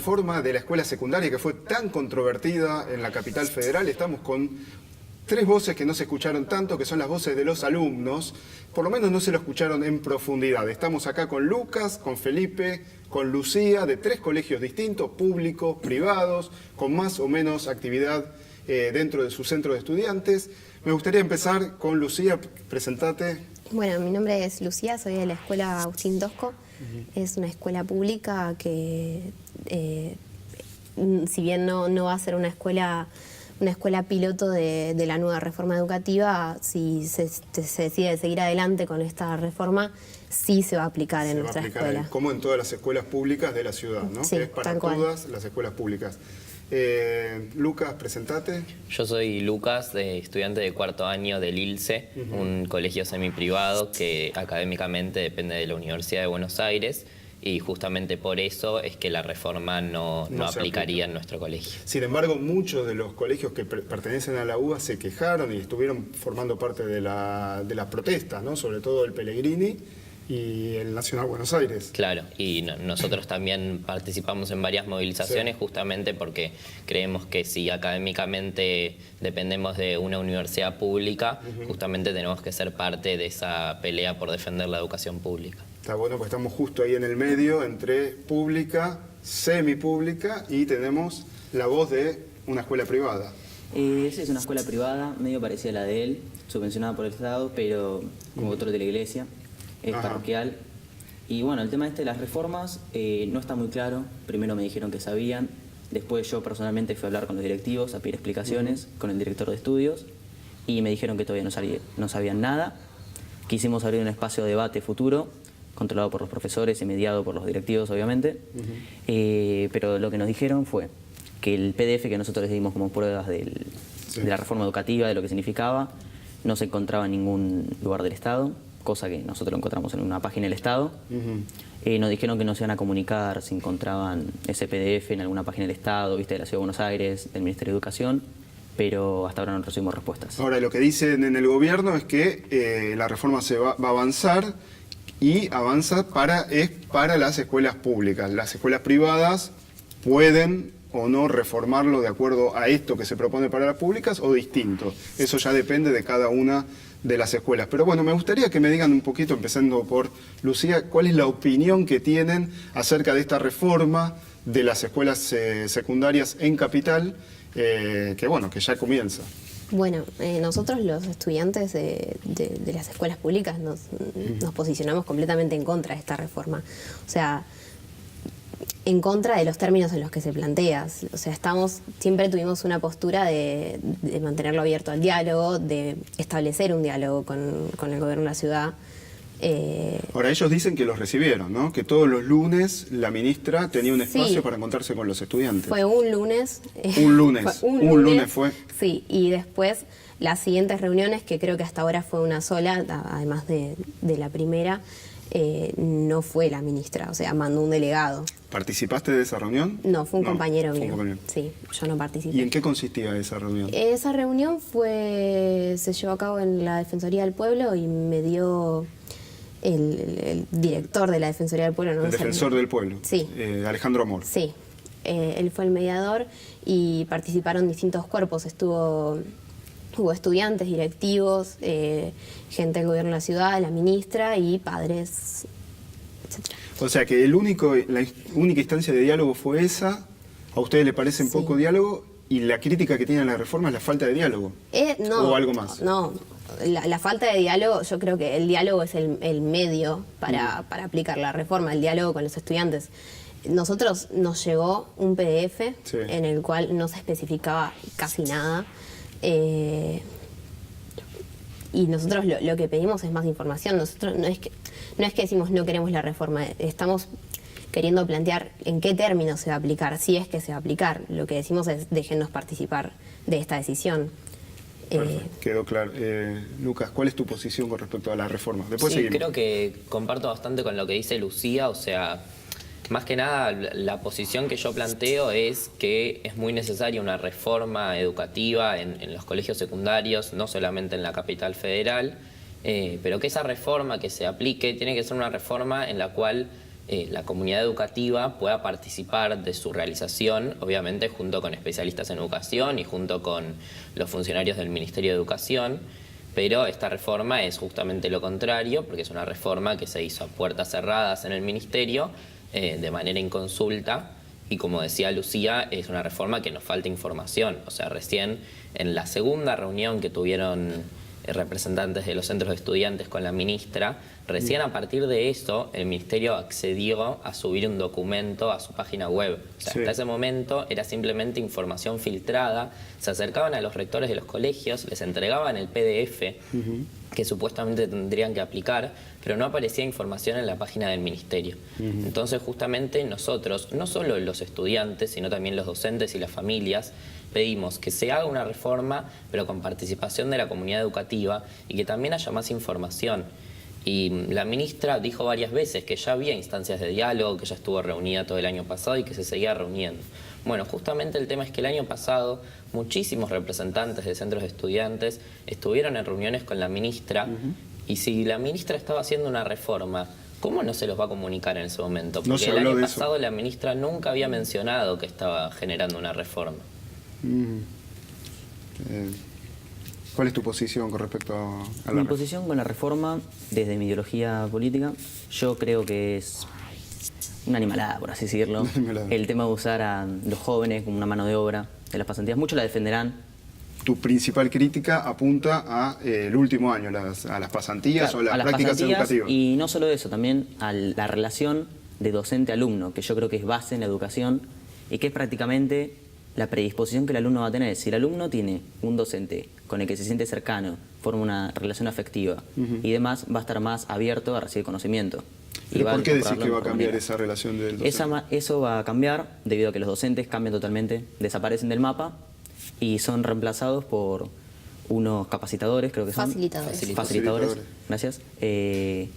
reforma de la escuela secundaria que fue tan controvertida en la capital federal. Estamos con tres voces que no se escucharon tanto, que son las voces de los alumnos. Por lo menos no se lo escucharon en profundidad. Estamos acá con Lucas, con Felipe, con Lucía, de tres colegios distintos, públicos, privados, con más o menos actividad dentro de su centro de estudiantes. Me gustaría empezar con Lucía. Presentate. Bueno, mi nombre es Lucía, soy de la Escuela Agustín Tosco. Es una escuela pública que, si bien no va a ser una escuela piloto de la nueva reforma educativa, si se decide seguir adelante con esta reforma, sí se va a aplicar en nuestra escuela. Como en todas las escuelas públicas de la ciudad, ¿no? Sí, que es para todas las escuelas públicas. Lucas, presentate. Yo soy Lucas, estudiante de cuarto año del ILSE, un colegio semiprivado que académicamente depende de la Universidad de Buenos Aires, y justamente por eso es que la reforma no aplicaría en nuestro colegio. Sin embargo, muchos de los colegios que pertenecen a la UBA se quejaron y estuvieron formando parte de las protestas, ¿no? Sobre todo el Pellegrini y el Nacional Buenos Aires. Claro, y nosotros también participamos en varias movilizaciones, sí, justamente porque creemos que si académicamente dependemos de una universidad pública, justamente tenemos que ser parte de esa pelea por defender la educación pública. Está bueno, pues estamos justo ahí en el medio entre pública, semipública, y tenemos la voz de una escuela privada. Esa es una escuela privada, medio parecida a la de él, subvencionada por el Estado, pero como otro de la iglesia. Es parroquial. Y bueno, el tema de las reformas no está muy claro. Primero me dijeron que sabían, después yo personalmente fui a hablar con los directivos, a pedir explicaciones, con el director de estudios, y me dijeron que todavía no sabían nada. Quisimos abrir un espacio de debate futuro, controlado por los profesores y mediado por los directivos, obviamente. Pero lo que nos dijeron fue que el PDF que nosotros les dimos como pruebas de la reforma educativa, de lo que significaba, no se encontraba en ningún lugar del Estado, cosa que nosotros lo encontramos en una página del Estado. Nos dijeron que nos iban a comunicar si encontraban ese PDF en alguna página del Estado, de la Ciudad de Buenos Aires, del Ministerio de Educación, pero hasta ahora no recibimos respuestas. Ahora, lo que dicen en el gobierno es que la reforma va a avanzar, y avanza para las escuelas públicas. Las escuelas privadas pueden o no reformarlo de acuerdo a esto que se propone para las públicas o distinto. Eso ya depende de cada una de las escuelas. Pero bueno, me gustaría que me digan un poquito, empezando por Lucía, cuál es la opinión que tienen acerca de esta reforma de las escuelas secundarias en Capital, que ya comienza. Bueno, nosotros los estudiantes de las escuelas públicas nos posicionamos completamente en contra de esta reforma. O sea, en contra de los términos en los que se plantea. O sea, siempre tuvimos una postura de mantenerlo abierto al diálogo, de establecer un diálogo con el gobierno de la ciudad. Ahora, ellos dicen que los recibieron, ¿no? Que todos los lunes la ministra tenía un espacio para encontrarse con los estudiantes. Fue un lunes. Un lunes. Un lunes fue. Sí, y después las siguientes reuniones, que creo que hasta ahora fue una sola, además de la primera, no fue la ministra, o sea, mandó un delegado. ¿Participaste de esa reunión? No, fue un compañero mío. Fue un compañero. Sí, yo no participé. ¿Y en qué consistía esa reunión? Esa reunión se llevó a cabo en la Defensoría del Pueblo y me dio el director de la Defensoría del Pueblo. ¿No? El defensor del pueblo. Sí. Alejandro Amor. Sí, él fue el mediador y participaron distintos cuerpos. Hubo estudiantes, directivos, gente del gobierno de la ciudad, la ministra y padres, etc. O sea que la única instancia de diálogo fue esa. ¿A ustedes les parece poco diálogo? Y la crítica que tienen a la reforma es la falta de diálogo. No, ¿o algo más? No, la falta de diálogo, yo creo que el diálogo es el medio para aplicar la reforma, el diálogo con los estudiantes. Nosotros nos llegó un PDF en el cual no se especificaba casi nada. Y nosotros lo que pedimos es más información. Nosotros no es que decimos no queremos la reforma, estamos queriendo plantear en qué términos se va a aplicar, si es que se va a aplicar. Lo que decimos es déjennos participar de esta decisión. Quedó claro. Lucas, ¿cuál es tu posición con respecto a la reforma? Después seguimos. Creo que comparto bastante con lo que dice Lucía, o sea, más que nada la posición que yo planteo es que es muy necesaria una reforma educativa en los colegios secundarios, no solamente en la capital federal, pero que esa reforma que se aplique tiene que ser una reforma en la cual la comunidad educativa pueda participar de su realización, obviamente junto con especialistas en educación y junto con los funcionarios del Ministerio de Educación, pero esta reforma es justamente lo contrario, porque es una reforma que se hizo a puertas cerradas en el Ministerio, de manera inconsulta, y como decía Lucía, es una reforma que nos falta información. O sea, recién en la segunda reunión que tuvieron representantes de los centros de estudiantes con la ministra, recién a partir de eso el Ministerio accedió a subir un documento a su página web. O sea, hasta ese momento era simplemente información filtrada, se acercaban a los rectores de los colegios, les entregaban el PDF que supuestamente tendrían que aplicar, pero no aparecía información en la página del Ministerio. Entonces justamente nosotros, no solo los estudiantes, sino también los docentes y las familias, pedimos que se haga una reforma, pero con participación de la comunidad educativa y que también haya más información. Y la ministra dijo varias veces que ya había instancias de diálogo, que ya estuvo reunida todo el año pasado y que se seguía reuniendo. Bueno, justamente el tema es que el año pasado muchísimos representantes de centros de estudiantes estuvieron en reuniones con la ministra y si la ministra estaba haciendo una reforma, ¿cómo no se los va a comunicar en ese momento? Porque el año pasado la ministra nunca había mencionado que estaba generando una reforma. ¿Cuál es tu posición con respecto a la Mi posición con la reforma, desde mi ideología política, yo creo que es una animalada, por así decirlo. El tema de usar a los jóvenes como una mano de obra de las pasantías. Muchos la defenderán. Tu principal crítica apunta a el último año, a las pasantías, Claro, o las a las prácticas pasantías, educativas. y no solo eso, también a la relación de docente-alumno, que yo creo que es base en la educación y que es prácticamente la predisposición que el alumno va a tener. Si el alumno tiene un docente con el que se siente cercano, forma una relación afectiva y demás, va a estar más abierto a recibir conocimiento. ¿Pero por qué decís que va a cambiar esa relación del docente? Eso va a cambiar debido a que los docentes cambian totalmente, desaparecen del mapa y son reemplazados por unos capacitadores, creo que son. Facilitadores, gracias. Que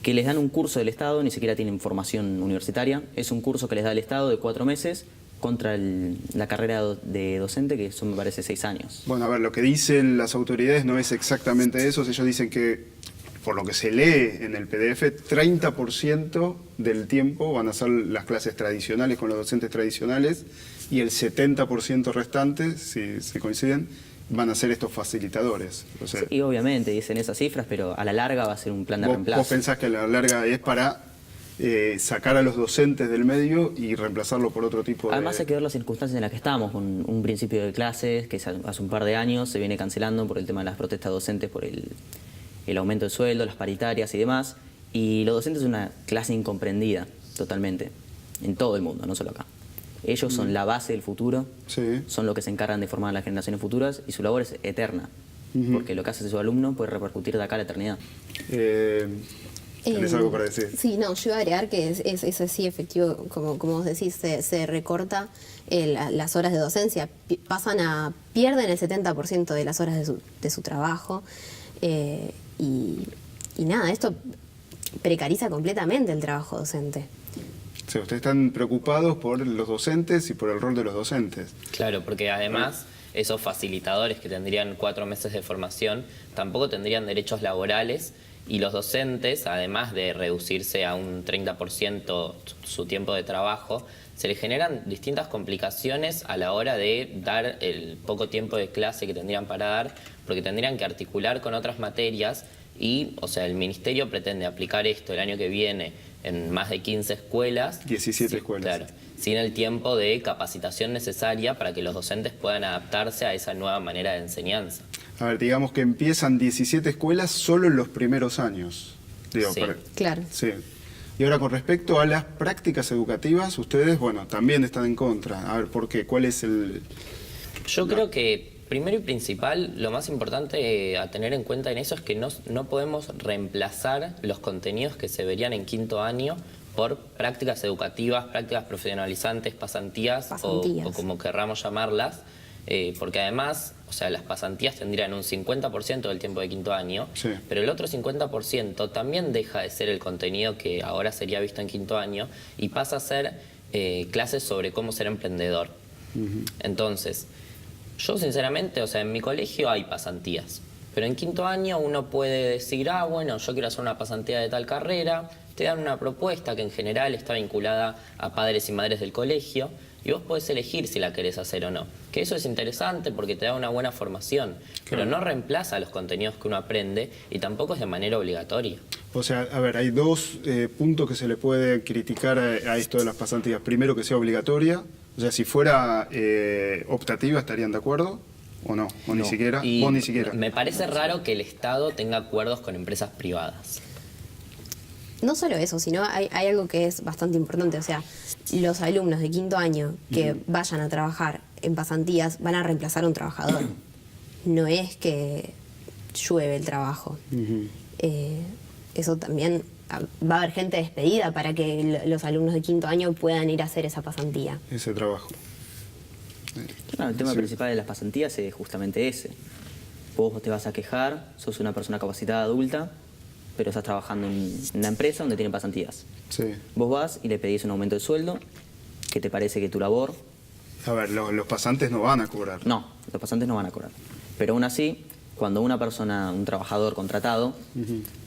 les dan un curso del Estado, ni siquiera tienen formación universitaria. Es un curso que les da el Estado de 4 meses contra la carrera de docente, que son, me parece, 6 años. Bueno, a ver, lo que dicen las autoridades no es exactamente eso. Ellos dicen que, por lo que se lee en el PDF, 30% del tiempo van a ser las clases tradicionales con los docentes tradicionales y el 70% restante, si se coinciden, van a ser estos facilitadores. O sea, sí, obviamente dicen esas cifras, pero a la larga va a ser un plan de reemplazo. ¿Vos pensás que a la larga es para sacar a los docentes del medio y reemplazarlo por otro tipo de...? Además hay que ver las circunstancias en las que estamos, con un principio de clases que hace un par de años se viene cancelando por el tema de las protestas docentes, por el aumento de sueldo, las paritarias y demás, y los docentes son una clase incomprendida totalmente, en todo el mundo, no solo acá. Ellos son la base del futuro, son los que se encargan de formar a las generaciones futuras y su labor es eterna, porque lo que hace su alumno puede repercutir de acá a la eternidad. ¿Tenés algo para decir? Sí, no, yo iba a agregar que es así efectivo, como vos decís, se recorta las horas de docencia, pierden el 70% de las horas de su trabajo y nada, esto precariza completamente el trabajo docente. O sea, ustedes están preocupados por los docentes y por el rol de los docentes. Claro, porque además esos facilitadores que tendrían 4 meses de formación tampoco tendrían derechos laborales y los docentes, además de reducirse a un 30% su tiempo de trabajo, se les generan distintas complicaciones a la hora de dar el poco tiempo de clase que tendrían para dar, porque tendrían que articular con otras materias y, o sea, el Ministerio pretende aplicar esto el año que viene en más de 15 escuelas. 17 escuelas. Claro, sin el tiempo de capacitación necesaria para que los docentes puedan adaptarse a esa nueva manera de enseñanza. A ver, digamos que empiezan 17 escuelas solo en los primeros años. Digo, Sí. Claro. Sí. Y ahora, con respecto a las prácticas educativas, ustedes, bueno, también están en contra. A ver, ¿por qué? ¿Cuál es el...? Yo creo que, primero y principal, lo más importante a tener en cuenta en eso es que no podemos reemplazar los contenidos que se verían en 5º año por prácticas educativas, prácticas profesionalizantes, pasantías. O como querramos llamarlas, porque además, o sea, las pasantías tendrían un 50% del tiempo de 5º año, pero el otro 50% también deja de ser el contenido que ahora sería visto en 5º año y pasa a ser clases sobre cómo ser emprendedor. Entonces, yo sinceramente, o sea, en mi colegio hay pasantías, pero en 5º año uno puede decir, bueno, yo quiero hacer una pasantía de tal carrera, te dan una propuesta que en general está vinculada a padres y madres del colegio y vos podés elegir si la querés hacer o no. Que eso es interesante porque te da una buena formación, pero no reemplaza los contenidos que uno aprende y tampoco es de manera obligatoria. O sea, a ver, hay dos puntos que se le puede criticar a esto de las pasantías. Primero, que sea obligatoria. O sea, si fuera optativa, ¿estarían de acuerdo? ¿O no? ¿O ni siquiera? Y ¿Vos ni siquiera? me parece raro que el Estado tenga acuerdos con empresas privadas. No solo eso, sino hay algo que es bastante importante. O sea, los alumnos de quinto año que vayan a trabajar en pasantías van a reemplazar a un trabajador. No es que llueve el trabajo. Eso también va a haber gente despedida para que los alumnos de quinto año puedan ir a hacer esa pasantía. Ese trabajo. Bueno, el tema Sí. principal de las pasantías es justamente ese. Vos te vas a quejar, sos una persona capacitada adulta, pero estás trabajando en una empresa donde tienen pasantías. Sí. Vos vas y le pedís un aumento de sueldo, que te parece que tu labor... A ver, los pasantes no van a cobrar. No, los pasantes no van a cobrar. Pero aún así, cuando una persona, un trabajador contratado,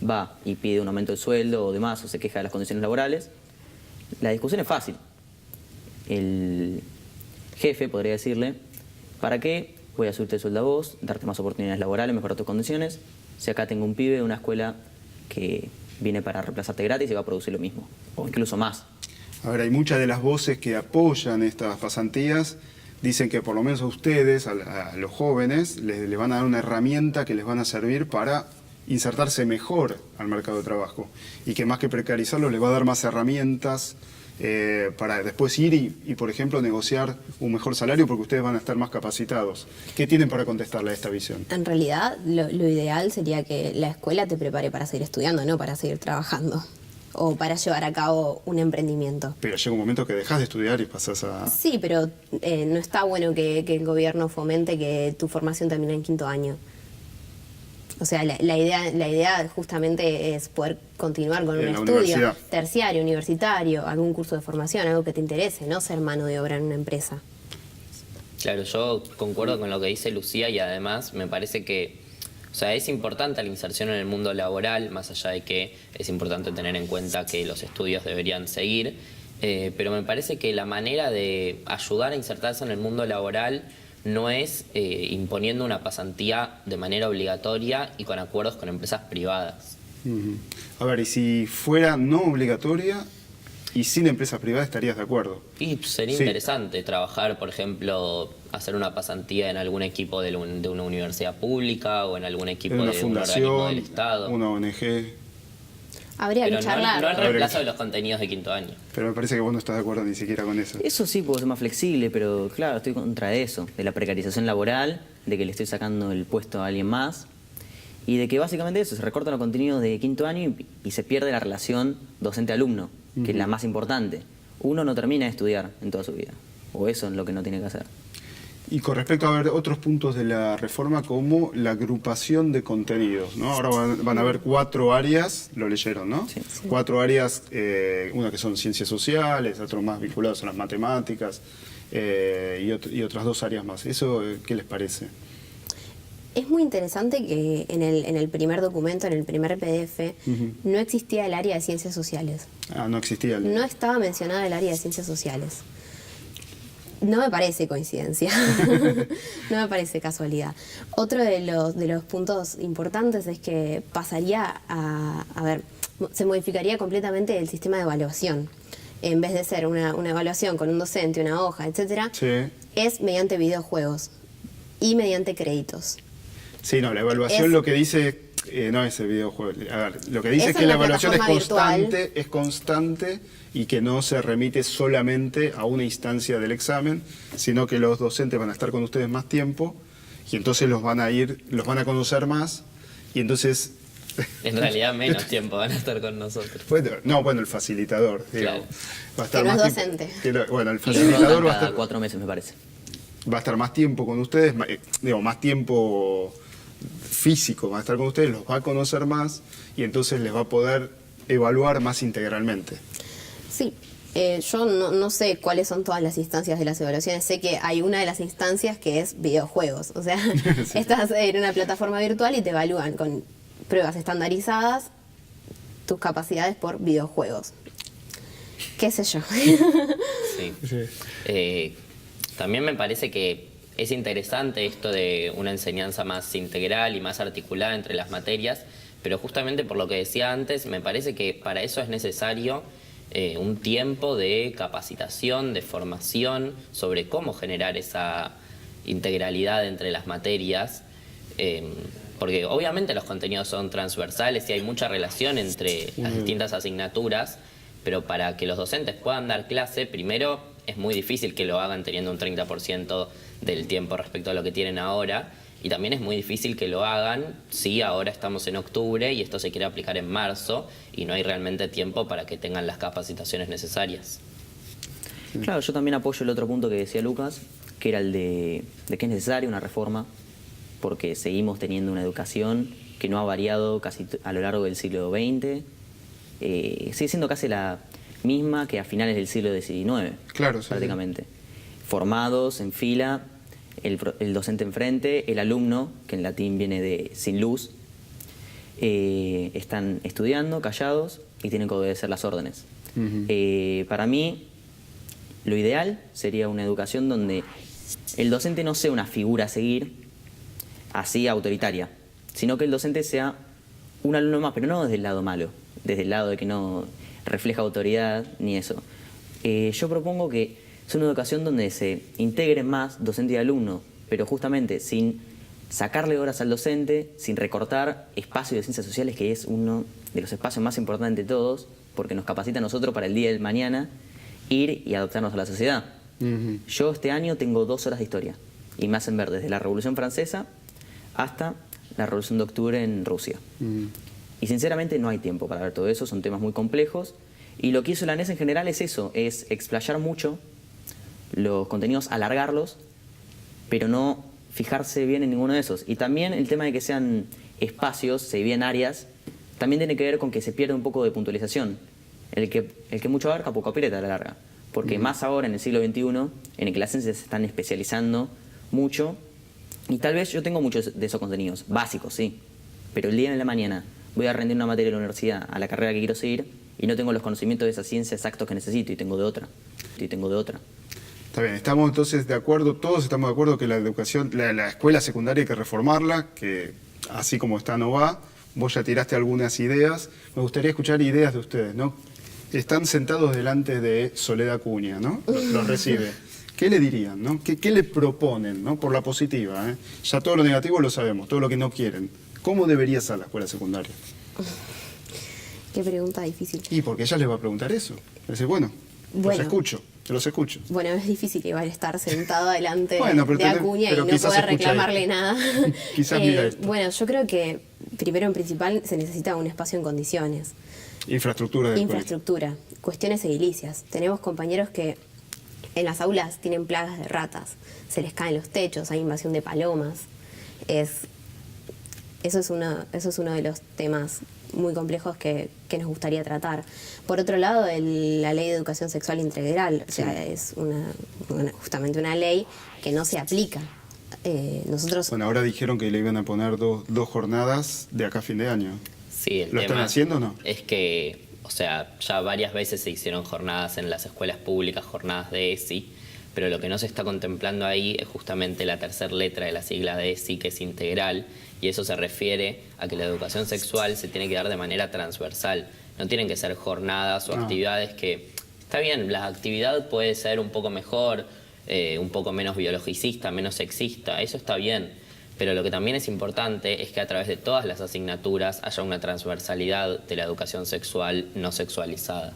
va y pide un aumento de sueldo o demás, o se queja de las condiciones laborales, la discusión es fácil. El jefe podría decirle, ¿para qué voy a subirte el sueldo a vos, darte más oportunidades laborales, mejorar tus condiciones, si acá tengo un pibe de una escuela que viene para reemplazarte gratis y va a producir lo mismo, o incluso más? A ver, hay muchas de las voces que apoyan estas pasantías, dicen que por lo menos a ustedes, a los jóvenes, les van a dar una herramienta que les van a servir para insertarse mejor al mercado de trabajo y que más que precarizarlo les va a dar más herramientas para después ir y, por ejemplo, negociar un mejor salario porque ustedes van a estar más capacitados. ¿Qué tienen para contestarle a esta visión? En realidad, lo ideal sería que la escuela te prepare para seguir estudiando, no para seguir trabajando o para llevar a cabo un emprendimiento. Pero llega un momento que dejas de estudiar y pasás a... Sí, pero no está bueno que el gobierno fomente que tu formación termine en quinto año. O sea, la idea justamente es poder continuar con un En la estudio universidad. terciario, universitario, algún curso de formación, algo que te interese, no ser mano de obra en una empresa. Claro, yo concuerdo con lo que dice Lucía y además me parece que, o sea, es importante la inserción en el mundo laboral, más allá de que es importante tener en cuenta que los estudios deberían seguir, pero me parece que la manera de ayudar a insertarse en el mundo laboral no es imponiendo una pasantía de manera obligatoria y con acuerdos con empresas privadas. A ver, y si fuera no obligatoria y sin empresas privadas, ¿estarías de acuerdo? Y sería Sí. interesante trabajar, por ejemplo, hacer una pasantía en algún equipo de una universidad pública o en algún equipo En una de un organismo fundación, del Estado. una ONG... Habría Pero que no charlar. el reemplazo de los contenidos de quinto año. Pero me parece que vos no estás de acuerdo ni siquiera con eso. Eso sí puedo ser más flexible, pero claro, estoy contra de eso, de la precarización laboral, de que le estoy sacando el puesto a alguien más y de que básicamente eso, se recortan los contenidos de quinto año y se pierde la relación docente-alumno, que es la más importante. Uno no termina de estudiar en toda su vida, o eso es lo que no tiene que hacer. Y con respecto a ver otros puntos de la reforma como la agrupación de contenidos, ¿no? Ahora van a haber 4 áreas, lo leyeron, ¿no? Sí. 4 áreas, una que son ciencias sociales, otro más vinculados a las matemáticas y otras 2 áreas más. ¿Eso qué les parece? Es muy interesante que en el primer documento, en el primer PDF, no existía el área de ciencias sociales. Ah, no existía el... No estaba mencionada el área de ciencias sociales. No me parece coincidencia, no me parece casualidad. Otro de los puntos importantes es que pasaría a ver, se modificaría completamente el sistema de evaluación. En vez de ser una evaluación con un docente, una hoja, etcétera, Sí. es mediante videojuegos y mediante créditos. Sí, no, la evaluación Es- lo que dice... no es el videojuego. A ver, lo que dice Esa es que es la la evaluación plataforma es constante y que no se remite solamente a una instancia del examen, sino que los docentes van a estar con ustedes más tiempo y entonces los van a conocer más y entonces... En realidad menos tiempo van a estar con nosotros. bueno, el facilitador, digamos. Va a Que no es más docente. bueno, el Y lo facilitador rotan va a cada estar... 4 meses, me parece. va a estar más tiempo con ustedes, más tiempo físico va a estar con ustedes, los va a conocer más y entonces les va a poder evaluar más integralmente. Sí, yo no sé cuáles son todas las instancias de las evaluaciones. Sé que hay una de las instancias que es videojuegos. O sea, estás en una plataforma virtual y te evalúan con pruebas estandarizadas tus capacidades por videojuegos. ¿Qué sé yo? Sí. Sí. También me parece que es interesante esto de una enseñanza más integral y más articulada entre las materias, pero justamente por lo que decía antes, me parece que para eso es necesario un tiempo de capacitación, de formación sobre cómo generar esa integralidad entre las materias, porque obviamente los contenidos son transversales y hay mucha relación entre las distintas asignaturas, pero para que los docentes puedan dar clase, primero es muy difícil que lo hagan teniendo un 30% del tiempo respecto a lo que tienen ahora, y también es muy difícil que lo hagan si ahora estamos en octubre y esto se quiere aplicar en marzo y no hay realmente tiempo para que tengan las capacitaciones necesarias. Claro, yo también apoyo el otro punto que decía Lucas, que era el de que es necesaria una reforma, porque seguimos teniendo una educación que no ha variado casi a lo largo del siglo XX, sigue siendo casi la misma que a finales del siglo XIX, Claro, sí, prácticamente. Formados en fila, el docente enfrente, el alumno, que en latín viene de sin luz, están estudiando, callados, y tienen que obedecer las órdenes. Para mí, lo ideal sería una educación donde el docente no sea una figura a seguir, así autoritaria, sino que el docente sea un alumno más, pero no desde el lado malo, desde el lado de que no refleja autoridad ni eso. Yo propongo que sea una educación donde se integren más docente y alumno, pero justamente sin sacarle horas al docente, sin recortar espacio de ciencias sociales, que es uno de los espacios más importantes de todos, porque nos capacita a nosotros para el día del mañana ir y adaptarnos a la sociedad. Yo este año tengo 2 horas de historia y me hacen ver desde la Revolución Francesa hasta la Revolución de Octubre en Rusia. Y sinceramente no hay tiempo para ver todo eso, son temas muy complejos. Y lo que hizo la ANES en general es eso, es explayar mucho los contenidos, alargarlos, pero no fijarse bien en ninguno de esos. Y también el tema de que sean espacios, se dividen áreas, también tiene que ver con que se pierde un poco de puntualización. El que mucho abarca, poco aprieta a la larga. Porque más ahora, en el siglo XXI, en el que las ciencias se están especializando mucho, y tal vez yo tengo muchos de esos contenidos, básicos, sí, pero el día de la mañana voy a rendir una materia en la universidad a la carrera que quiero seguir y no tengo los conocimientos de esa ciencia exactos que necesito y tengo de otra. Está bien, estamos entonces de acuerdo, todos estamos de acuerdo que la educación, la escuela secundaria hay que reformarla, que así como está no va. Vos ya tiraste algunas ideas, me gustaría escuchar ideas de ustedes, ¿no? Están sentados delante de Soledad Acuña, ¿no? Los recibe. ¿Qué le dirían, no? ¿Qué le proponen, no? Por la positiva, ¿eh? Ya todo lo negativo lo sabemos, todo lo que no quieren. ¿Cómo debería ser la escuela secundaria? Qué pregunta difícil. Y porque ella les va a preguntar eso. Dice, bueno, los escucho. Bueno, es difícil igual estar sentado delante Bueno, de Acuña y no poder reclamarle nada. Quizás mira esto. Bueno, yo creo que primero en principal se necesita un espacio en condiciones. Infraestructura del Infraestructura, cuestiones edilicias. Tenemos compañeros que en las aulas tienen plagas de ratas, se les caen los techos, hay invasión de palomas. Eso es uno de los temas muy complejos que nos gustaría tratar. Por otro lado, la ley de educación sexual integral, o sea, es justamente una ley que no se aplica. Nosotros... Bueno, ahora dijeron que le iban a poner dos jornadas de acá a fin de año. Sí, ¿Lo están haciendo o no? Es que, o sea, ya varias veces se hicieron jornadas en las escuelas públicas, jornadas de ESI, pero lo que no se está contemplando ahí es justamente la tercera letra de la sigla de ESI, que es integral, y eso se refiere a que la educación sexual se tiene que dar de manera transversal. No tienen que ser jornadas o actividades que... Está bien, la actividad puede ser un poco mejor, un poco menos biologicista, menos sexista, eso está bien. Pero lo que también es importante es que a través de todas las asignaturas haya una transversalidad de la educación sexual no sexualizada.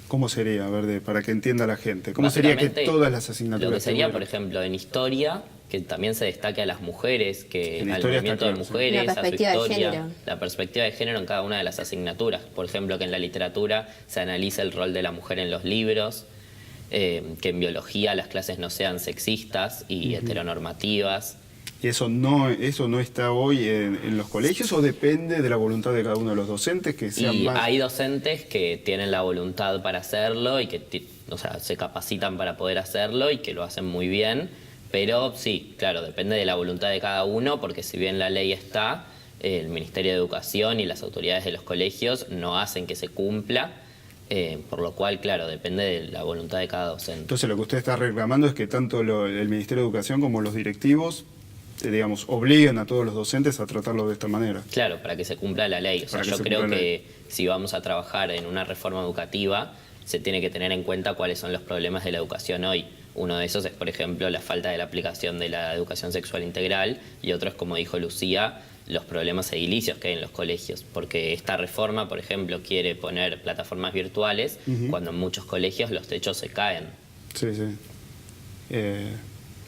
¿Cómo sería, a ver, para que entienda la gente? ¿Cómo sería que todas las asignaturas... Lo que sería, por ejemplo, en historia, que también se destaque a las mujeres, que al movimiento de mujeres, a su historia, la perspectiva de género en cada una de las asignaturas. Por ejemplo, que en la literatura se analice el rol de la mujer en los libros, que en biología las clases no sean sexistas y heteronormativas. ¿Y eso no está hoy en los colegios o depende de la voluntad de cada uno de los docentes? Que sean más... Hay docentes que tienen la voluntad para hacerlo y que se capacitan para poder hacerlo y que lo hacen muy bien, pero sí, claro, depende de la voluntad de cada uno, porque si bien la ley está, el Ministerio de Educación y las autoridades de los colegios no hacen que se cumpla, por lo cual, claro, depende de la voluntad de cada docente. Entonces lo que usted está reclamando es que tanto el Ministerio de Educación como los directivos, digamos, obliguen a todos los docentes a tratarlo de esta manera. Claro, para que se cumpla la ley. O sea, yo creo que si vamos a trabajar en una reforma educativa, se tiene que tener en cuenta cuáles son los problemas de la educación hoy. Uno de esos es, por ejemplo, la falta de la aplicación de la educación sexual integral, y otro es, como dijo Lucía, los problemas edilicios que hay en los colegios. Porque esta reforma, por ejemplo, quiere poner plataformas virtuales cuando en muchos colegios los techos se caen. Sí, sí.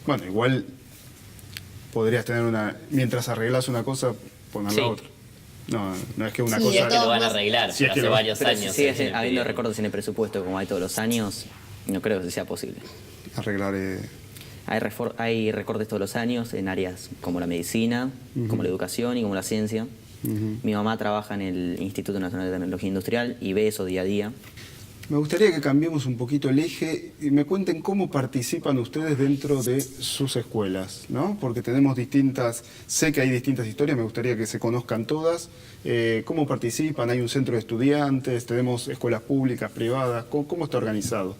Bueno, igual podrías tener mientras arreglas una cosa, poner la otra. No es que una Sí, Y es cosa... que lo van a arreglar, Sí, es que hace lo- varios Pero años. si sigue es el habiendo periodo. recortes en el presupuesto como hay todos los años, no creo que sea posible. Arreglar... Hay recortes todos los años en áreas como la medicina, como la educación y como la ciencia. Mi mamá trabaja en el Instituto Nacional de Tecnología Industrial y ve eso día a día. Me gustaría que cambiemos un poquito el eje y me cuenten cómo participan ustedes dentro de sus escuelas, ¿no? Porque tenemos sé que hay distintas historias, me gustaría que se conozcan todas. ¿Cómo participan? ¿Hay un centro de estudiantes? ¿Tenemos escuelas públicas, privadas? ¿Cómo está organizado?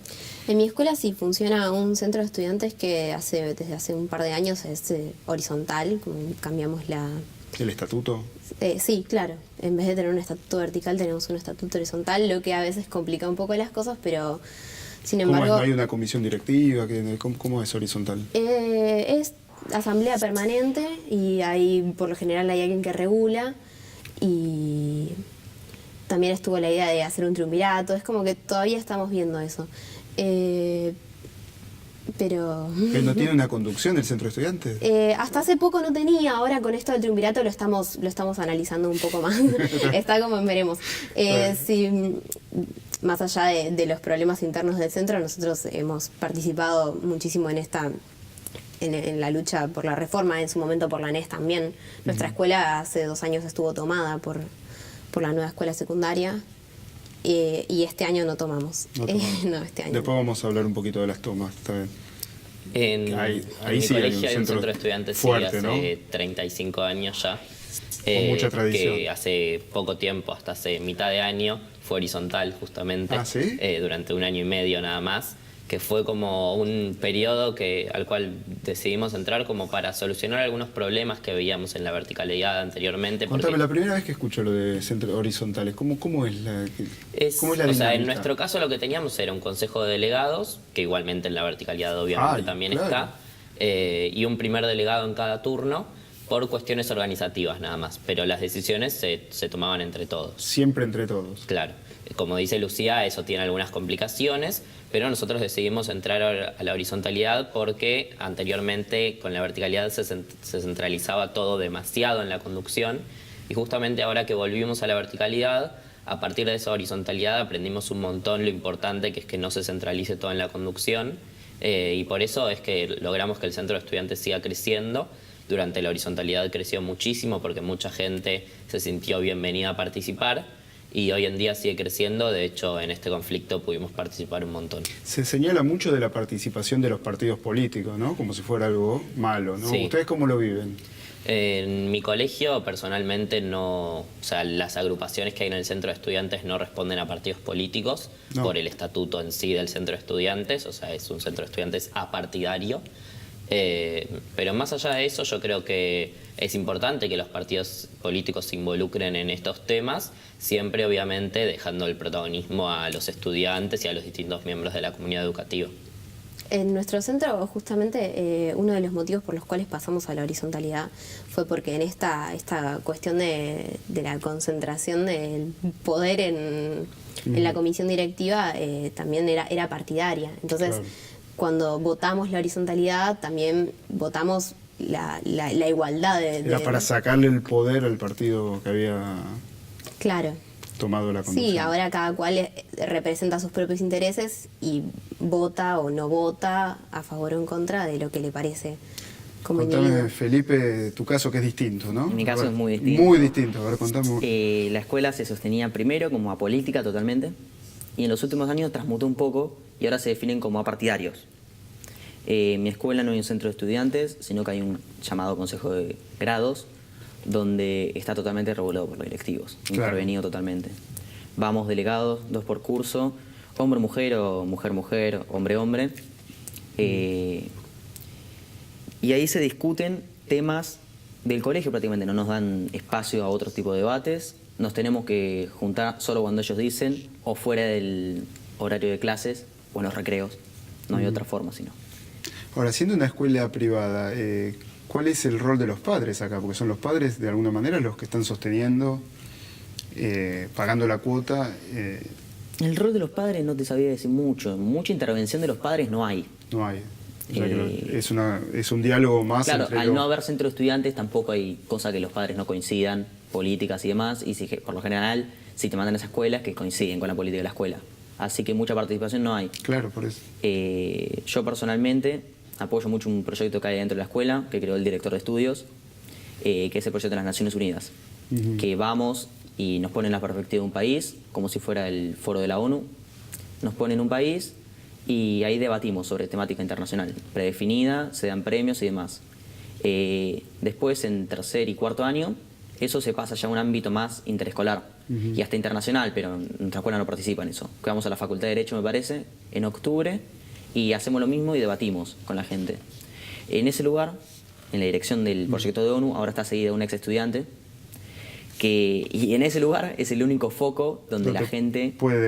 En mi escuela sí funciona un centro de estudiantes que desde hace un par de años es horizontal, como cambiamos la... ¿El estatuto? Sí, claro. En vez de tener un estatuto vertical, tenemos un estatuto horizontal, lo que a veces complica un poco las cosas, pero sin ¿Cómo es? embargo... ¿No hay una comisión directiva? ¿Cómo es horizontal? Es asamblea permanente y por lo general hay alguien que regula, y también estuvo la idea de hacer un triunvirato. Es como que todavía estamos viendo eso. Pero... ¿Que no tiene una conducción el centro de estudiantes? hasta hace poco no tenía, ahora con esto del triunvirato lo estamos analizando un poco más. Está como en veremos. Sí, más allá de los problemas internos del centro, nosotros hemos participado muchísimo en la lucha por la reforma, en su momento por la ANES también. Nuestra escuela hace 2 años estuvo tomada por la nueva escuela secundaria. Y este año no tomamos. No, este año. Después vamos a hablar un poquito de las tomas, está bien. Ahí En mi sí hay un colegio hay un centro centro de estudiantes fuerte, hace ¿no? 35 años ya. Con mucha tradición. Que hace poco tiempo, hasta hace mitad de año, fue horizontal justamente. ¿Ah, sí? Durante 1 año y medio nada más, que fue como un periodo al cual decidimos entrar como para solucionar algunos problemas que veíamos en la verticalidad anteriormente. Contame, la primera vez que escucho lo de centros horizontales, ¿cómo es la ¿Cómo es la dinámica? O sea, en nuestro caso lo que teníamos era un consejo de delegados, que igualmente en la verticalidad obviamente también claro. está, y un primer delegado en cada turno por cuestiones organizativas nada más, pero las decisiones se tomaban entre todos. Siempre entre todos. Claro, como dice Lucía, eso tiene algunas complicaciones, pero nosotros decidimos entrar a la horizontalidad porque anteriormente con la verticalidad se centralizaba todo demasiado en la conducción, y justamente ahora que volvimos a la verticalidad, a partir de esa horizontalidad aprendimos un montón lo importante que es que no se centralice todo en la conducción, y por eso es que logramos que el centro de estudiantes siga creciendo. Durante la horizontalidad creció muchísimo porque mucha gente se sintió bienvenida a participar, y hoy en día sigue creciendo. De hecho, en este conflicto pudimos participar un montón. Se señala mucho de la participación de los partidos políticos, ¿no? Como si fuera algo malo, ¿no? Sí. ¿Ustedes cómo lo viven? En mi colegio, personalmente, no, o sea, las agrupaciones que hay en el centro de estudiantes no responden a partidos políticos por el estatuto en sí del centro de estudiantes, o sea, es un centro de estudiantes apartidario. Pero más allá de eso, yo creo que es importante que los partidos políticos se involucren en estos temas, siempre obviamente dejando el protagonismo a los estudiantes y a los distintos miembros de la comunidad educativa. En nuestro centro, justamente, uno de los motivos por los cuales pasamos a la horizontalidad fue porque en esta cuestión de la concentración del poder en la comisión directiva también era partidaria. Entonces, Claro. Cuando votamos la horizontalidad, también votamos la igualdad Era para sacarle el poder al partido que había Claro. tomado la conducción. Sí, ahora cada cual representa sus propios intereses y vota o no vota a favor o en contra de lo que le parece como Contame, individuo. Felipe, tu caso que es distinto, ¿no? En mi caso A ver, es muy distinto. Muy distinto, a ver, contame. La escuela se sostenía primero como apolítica totalmente, y en los últimos años transmutó un poco y ahora se definen como apartidarios. En mi escuela no hay un centro de estudiantes, sino que hay un llamado consejo de grados, donde está totalmente regulado por los directivos, Claro. intervenido totalmente. Vamos delegados, 2 por curso, hombre-mujer o mujer-mujer, hombre-hombre. Y ahí se discuten temas del colegio prácticamente, no nos dan espacio a otro tipo de debates, nos tenemos que juntar solo cuando ellos dicen o fuera del horario de clases o en los recreos, no hay otra forma sino. Ahora, siendo una escuela privada, ¿cuál es el rol de los padres acá? Porque son los padres, de alguna manera, los que están sosteniendo, pagando la cuota. El rol de los padres no te sabía decir mucho, mucha intervención de los padres no hay. No hay. O sea, es un diálogo más Claro, entre al no haber centro de estudiantes tampoco hay cosa que los padres no coincidan, políticas y demás, y si, por lo general, si te mandan a esa escuela, es que coinciden con la política de la escuela. Así que mucha participación no hay. Claro, por eso. Yo personalmente apoyo mucho un proyecto que hay dentro de la escuela, que creó el director de estudios, que es el proyecto de las Naciones Unidas, que vamos y nos ponen la perspectiva de un país, como si fuera el foro de la ONU, nos ponen un país y ahí debatimos sobre temática internacional, predefinida, se dan premios y demás. Después, en tercer y cuarto año, eso se pasa ya a un ámbito más interescolar y hasta internacional, pero nuestra escuela no participa en eso. Que vamos a la Facultad de Derecho, me parece, en octubre, y hacemos lo mismo y debatimos con la gente. En ese lugar, en la dirección del proyecto de ONU, ahora está seguida un ex estudiante, y en ese lugar es el único foco donde la gente puede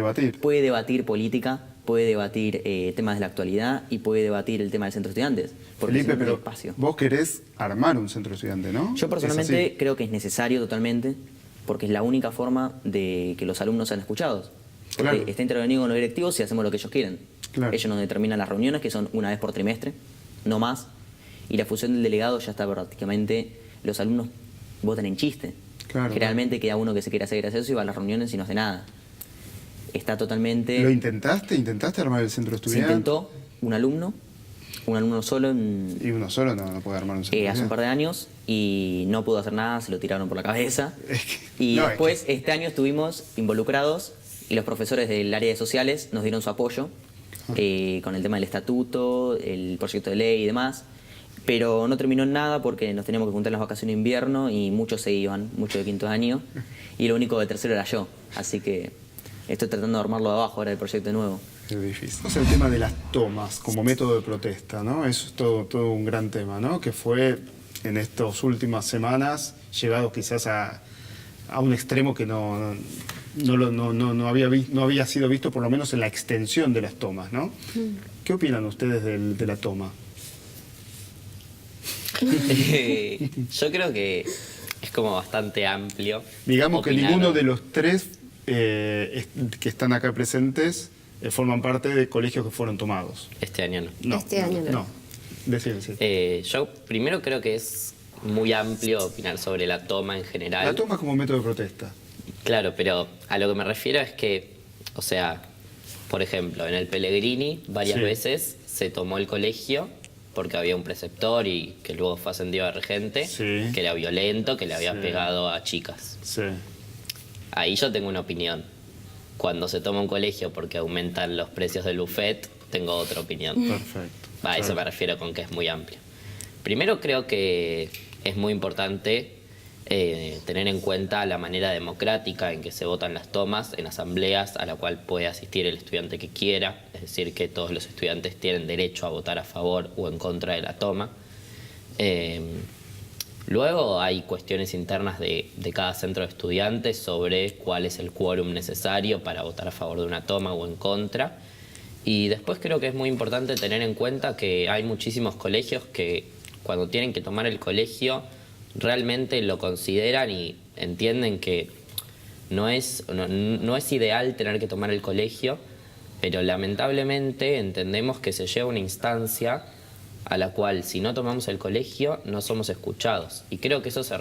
debatir política, puede debatir temas de la actualidad y puede debatir el tema del centro de estudiantes. Porque Felipe, si no, no hay pero espacio. vos querés armar un centro estudiante, ¿no? Yo ¿Es personalmente así? creo que es necesario totalmente, porque es la única forma de que los alumnos sean escuchados. Porque Claro. está intervenido con los directivos y hacemos lo que ellos quieren. Claro. Ellos nos determinan las reuniones, que son una vez por trimestre, no más. Y la función del delegado ya está prácticamente, los alumnos votan en chiste. Claro, Generalmente queda uno que se quiere hacer gracioso y va a las reuniones y no hace nada. Está totalmente... ¿Lo intentaste? ¿Intentaste armar el centro Se estudiante? intentó un alumno solo Y uno solo no puede armar un centro hace un par de años y no pudo hacer nada, se lo tiraron por la cabeza. Es que- Y no, es después, que- este año estuvimos involucrados y los profesores del área de sociales nos dieron su apoyo con el tema del estatuto, el proyecto de ley y demás. Pero no terminó en nada porque nos teníamos que juntar en las vacaciones de invierno y muchos se iban, muchos de quinto año, y lo único de tercero era yo. Así que estoy tratando de armarlo de abajo ahora el proyecto nuevo. Es difícil. Es el tema de las tomas como método de protesta, ¿no? Eso es todo un gran tema, ¿no? Que fue en estas últimas semanas llevado quizás a un extremo que no había sido visto, por lo menos en la extensión de las tomas, ¿no? ¿Qué opinan ustedes de la toma? Yo creo que es como bastante amplio. Digamos que opinar. ninguno de los tres que están acá presentes forman parte de colegios que fueron tomados. Este año no. No, Este año no. No, decime, sí. Yo primero creo que es muy amplio opinar sobre la toma en general. La toma como método de protesta. Claro, pero a lo que me refiero es que, o sea, por ejemplo, en el Pellegrini varias Sí. veces se tomó el colegio porque había un preceptor y que luego fue ascendido a regente, Sí. que era violento, que le había Sí. pegado a chicas. Sí. Ahí yo tengo una opinión. Cuando se toma un colegio porque aumentan los precios del buffet, tengo otra opinión. Perfecto. A eso Claro. me refiero con que es muy amplio. Primero creo que es muy importante tener en cuenta la manera democrática en que se votan las tomas en asambleas a la cual puede asistir el estudiante que quiera, es decir, que todos los estudiantes tienen derecho a votar a favor o en contra de la toma. Luego hay cuestiones internas de cada centro de estudiantes sobre cuál es el quórum necesario para votar a favor de una toma o en contra. Y después creo que es muy importante tener en cuenta que hay muchísimos colegios que cuando tienen que tomar el colegio realmente lo consideran y entienden que no es ideal tener que tomar el colegio, pero lamentablemente entendemos que se lleva una instancia a la cual si no tomamos el colegio no somos escuchados. Y creo que eso se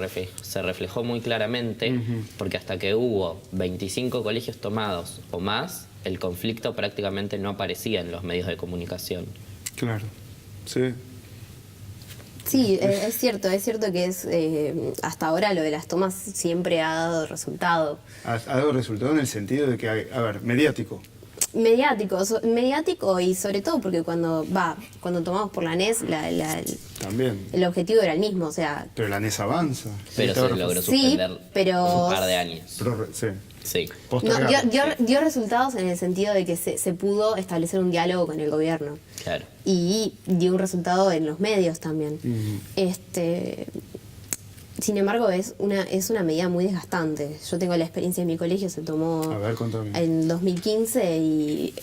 reflejó muy claramente porque hasta que hubo 25 colegios tomados o más, el conflicto prácticamente no aparecía en los medios de comunicación. Claro. Sí. Sí, es cierto que es hasta ahora lo de las tomas siempre ha dado resultado. Ha dado resultado en el sentido de que, a ver, mediático. mediático y sobre todo porque cuando tomamos por la NES, También. el objetivo era el mismo, o sea, Pero la NES avanza. Pero se logró Sí, suspender pero- un par de años. Sí. Sí. no, Postergado. dio resultados en el sentido de que se pudo establecer un diálogo con el gobierno. Claro. Y dio un resultado en los medios también. Ujú. Sin embargo, es una medida muy desgastante. Yo tengo la experiencia en mi colegio, se tomó A ver, contame. en 2015 y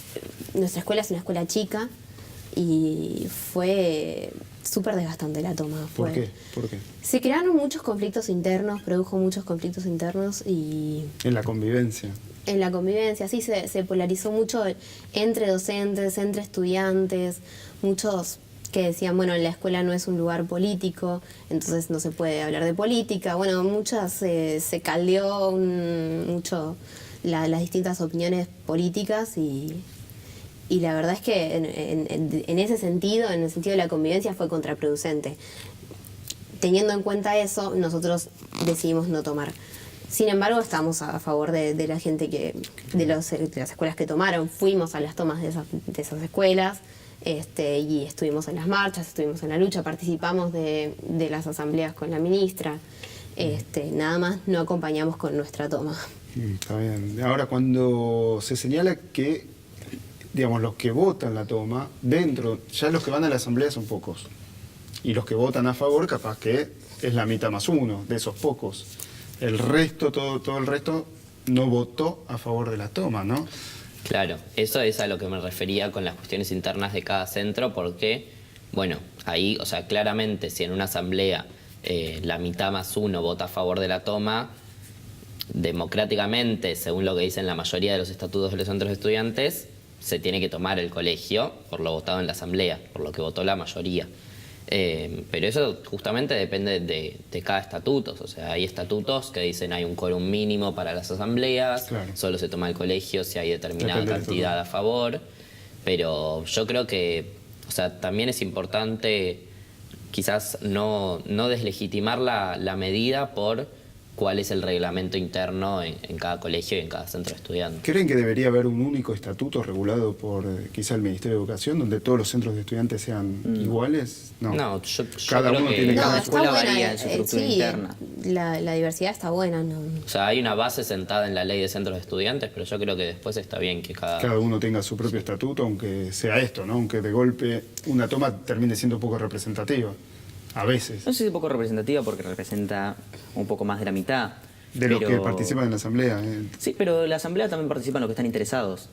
nuestra escuela es una escuela chica y fue súper desgastante la toma. ¿Por Fue- qué? ¿Por qué? Se crearon muchos conflictos internos, produjo muchos conflictos internos y En la convivencia. en la convivencia, sí, se polarizó mucho entre docentes, entre estudiantes, muchos que decían, bueno, la escuela no es un lugar político, entonces no se puede hablar de política. Bueno, muchas se caldeó mucho las distintas opiniones políticas y la verdad es que en ese sentido, en el sentido de la convivencia, fue contraproducente. Teniendo en cuenta eso, nosotros decidimos no tomar. Sin embargo, estamos a favor de la gente de las escuelas que tomaron. Fuimos a las tomas de esas escuelas y estuvimos en las marchas, estuvimos en la lucha, participamos de las asambleas con la ministra. Nada más no acompañamos con nuestra toma. Está bien. Ahora, cuando se señala que, digamos, los que votan la toma, dentro, ya los que van a la asamblea son pocos. Y los que votan a favor, capaz que es la mitad más uno de esos pocos. El resto, todo el resto, no votó a favor de la toma, ¿no? Claro, eso es a lo que me refería con las cuestiones internas de cada centro, porque, bueno, ahí, o sea, claramente si en una asamblea la mitad más uno vota a favor de la toma, democráticamente, según lo que dicen la mayoría de los estatutos de los centros de estudiantes, se tiene que tomar el colegio por lo votado en la asamblea, por lo que votó la mayoría. Pero eso justamente depende de cada estatuto. O sea, hay estatutos que dicen hay un quórum mínimo para las asambleas, Claro. solo se toma el colegio si hay determinada Depende del cantidad a favor. Pero yo creo que, o sea, también es importante quizás no deslegitimar la medida por cuál es el reglamento interno en cada colegio y en cada centro de estudiantes. ¿Creen que debería haber un único estatuto regulado por quizá el Ministerio de Educación, donde todos los centros de estudiantes sean iguales? No, yo Cada creo uno que... tiene que- No, Cada está escuela buena. varía en su estructura Sí, interna. la diversidad está buena, ¿no? O sea, hay una base sentada en la ley de centros de estudiantes, pero yo creo que después está bien que Cada uno tenga su propio estatuto, aunque sea esto, ¿no? Aunque de golpe una toma termine siendo un poco representativa, a veces, No sé si es un poco representativa porque representa un poco más de la mitad. de los pero- que participan en la asamblea. Sí, pero en la asamblea también participan los que están interesados.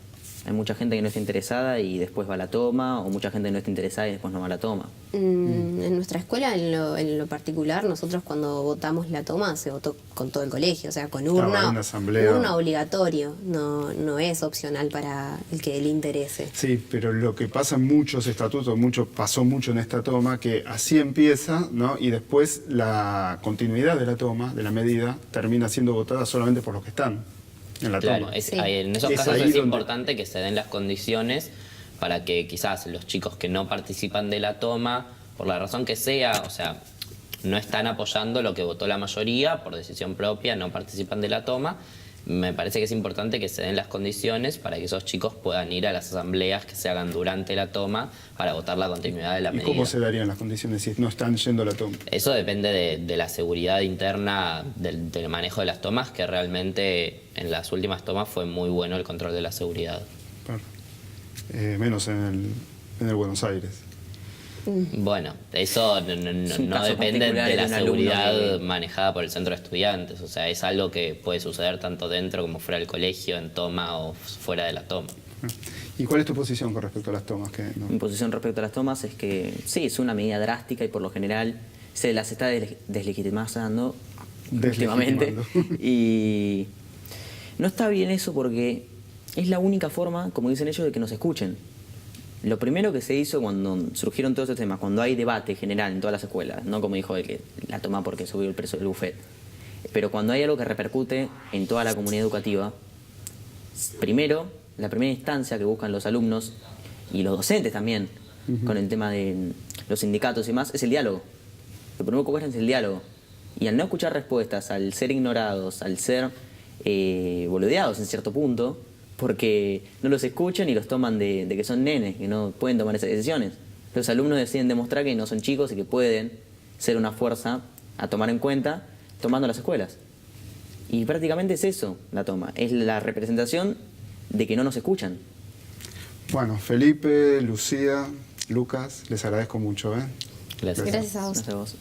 Hay mucha gente que no está interesada y después va a la toma, o mucha gente que no está interesada y después no va a la toma. En nuestra escuela, en lo particular, nosotros cuando votamos la toma se votó con todo el colegio, o sea, con hay urna, una asamblea. urna obligatorio, no es opcional para el que le interese. Sí, pero lo que pasa en muchos estatutos, pasó mucho en esta toma, que así empieza, ¿no? Y después la continuidad de la toma, de la medida, termina siendo votada solamente por los que están en la Claro, toma. Sí. en esos Es casos ahí es donde- importante que se den las condiciones para que quizás los chicos que no participan de la toma, por la razón que sea, o sea, no están apoyando lo que votó la mayoría, por decisión propia, no participan de la toma. Me parece que es importante que se den las condiciones para que esos chicos puedan ir a las asambleas que se hagan durante la toma para votar la continuidad de la ¿Y medida. cómo se darían las condiciones si no están yendo a la toma? Eso depende de la seguridad interna del manejo de las tomas, que realmente en las últimas tomas fue muy bueno el control de la seguridad. Claro. Menos en el Buenos Aires. Bueno, eso Es un no caso depende particular de de la un alumno seguridad que- manejada por el centro de estudiantes. O sea, es algo que puede suceder tanto dentro como fuera del colegio, en toma o fuera de la toma. ¿Y cuál es tu posición con respecto a las tomas? Mi posición respecto a las tomas es que sí, es una medida drástica y por lo general se las está deslegitimando últimamente. Deslegitimando. Y no está bien eso porque es la única forma, como dicen ellos, de que nos escuchen. Lo primero que se hizo cuando surgieron todos estos temas, cuando hay debate general en todas las escuelas, no como dijo el que la toma porque subió el precio del buffet, pero cuando hay algo que repercute en toda la comunidad educativa, primero, la primera instancia que buscan los alumnos y los docentes también, con el tema de los sindicatos y más, es el diálogo. Lo primero que buscan es el diálogo. Y al no escuchar respuestas, al ser ignorados, al ser boludeados en cierto punto, porque no los escuchan y los toman de que son nenes, que no pueden tomar esas decisiones. Los alumnos deciden demostrar que no son chicos y que pueden ser una fuerza a tomar en cuenta tomando las escuelas. Y prácticamente es eso la toma, es la representación de que no nos escuchan. Bueno, Felipe, Lucía, Lucas, les agradezco mucho. Gracias. Gracias a vos. Gracias a vos.